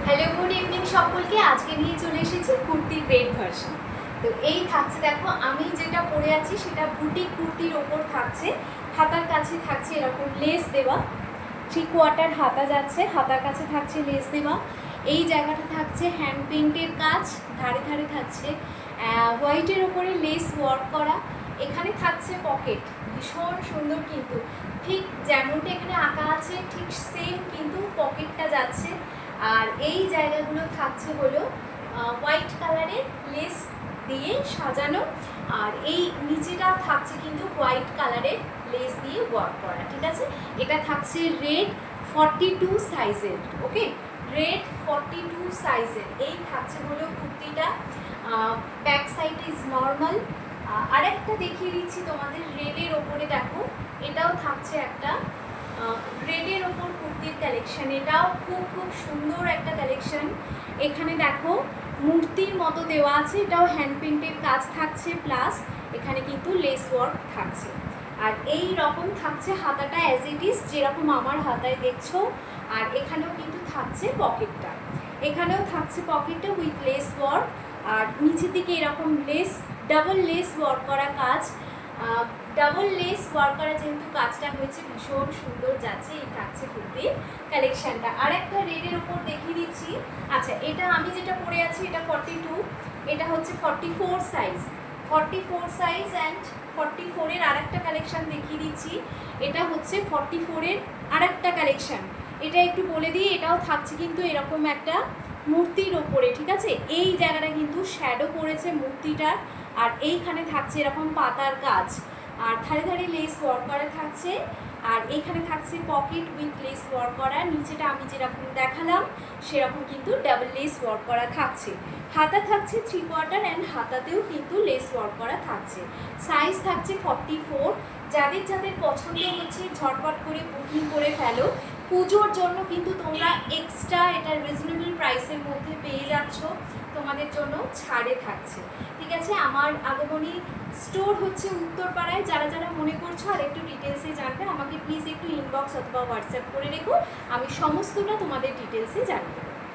Hello, good evening সকলকে। আজকে নিয়ে চলে এসেছি কুর্তির রেড ভার্সন। তো এই থাকছে, দেখো আমি যেটা পরে আছি সেটা বুটিক কুর্তির ওপর থাকছে। হাতার কাছে থাকছে এরকম লেস দেওয়া, 3/4 হাতা যাচ্ছে, হাতার কাছে থাকছে লেস দেওয়া। এই জায়গাটা থাকছে হ্যান্ড পেইন্টের কাজ, ধারে ধারে থাকছে হোয়াইটের ওপরে লেস ওয়ার্ক করা। এখানে থাকছে পকেট, ভীষণ সুন্দর কিন্তু ঠিক যেমনটা এখানে আঁকা আছে ঠিক সেম কিন্তু পকেটটা যাচ্ছে। আর এই জায়গাগুলো থাকছে হলো হোয়াইট কালারের লেস দিয়ে সাজানো, আর এই নিচেটা থাকছে কিন্তু হোয়াইট কালারের লেস দিয়ে ওয়ার্ক করা। ঠিক আছে, এটা থাকছে রেড 42 সাইজের। ওকে, রেড 42 সাইজের এই থাকছে হলো কুর্তিটা। Back side is normal. আরেকটা দেখিয়ে দিচ্ছি তোমাদের রেডের ওপরে, দেখো এটাও থাকছে একটা রেডের ওপর কুর্তির কালেকশন। এটাও খুব খুব সুন্দর একটা কালেকশন। এখানে দেখো মূর্তির মতো দেওয়া আছে, এটাও হ্যান্ড প্রিন্টের কাজ থাকছে, প্লাস এখানে কিন্তু লেস ওয়ার্ক থাকছে। আর এই রকম থাকছে হাতাটা অ্যাজ ইট ইজ, যেরকম আমার হাতায় দেখছো। আর এখানেও কিন্তু থাকছে পকেটটা, এখানেও থাকছে পকেটটা উইথ লেস ওয়ার্ক। আর নিচের দিকে এরকম লেস, ডাবল লেস ওয়ার্ক করা কাজ। ডাবল লেস ওয়ার্ক করা যেহেতু কাজটা হয়েছে, ভীষণ সুন্দর যাচ্ছে। এই থাকছে কুর্তির কালেকশানটা। আর একটা রেডের ওপর দেখিয়ে দিচ্ছি। আচ্ছা, এটা আমি যেটা পরে আছি এটা 42, এটা হচ্ছে 44 সাইজ। 44 সাইজ অ্যান্ড 44-এর আর একটা কালেকশান দেখিয়ে দিচ্ছি। এটা হচ্ছে 44-এর আর একটা কালেকশান। এটা একটু বলে দিই, এটাও থাকছে কিন্তু এরকম একটা মূর্তির ওপরে। ঠিক আছে, এই জায়গাটা কিন্তু শ্যাডো পড়েছে মূর্তিটার। আর এইখানে থাকছে এরকম পাতার কাজ, আর ধারে ধারে লেস ওয়ার্ক করা থাকছে। আর এইখানে থাকছে পকেট উইথ লেস ওয়ার্ক করা। নিচেটা আমি যেরকম দেখালাম সেরকম কিন্তু ডাবল লেস ওয়ার্ক করা থাকছে। হাতা থাকছে 3/4 অ্যান্ড হাতাতেও কিন্তু লেস ওয়ার্ক করা থাকছে। সাইজ থাকছে 44। যাদের যাদের পছন্দ হচ্ছে ঝটপট করে বুকিং করে ফেলো। পুজোর জন্য কিন্তু তোমরা এক্সট্রা এটা রিজনেবল প্রাইসের মধ্যে পেয়ে যাচ্ছ, তোমাদের জন্য ছাড়ে থাকছে। ঠিক আছে, আমার আগমনী স্টোর হচ্ছে উত্তরপাড়ায়। যারা যারা মনে করছো আর একটু ডিটেলসে জানবে, আমাকে প্লিজ একটু ইনবক্স অথবা হোয়াটসঅ্যাপ করে রেখো, আমি সমস্তটা তোমাদের ডিটেলসে জানিয়ে দেবো।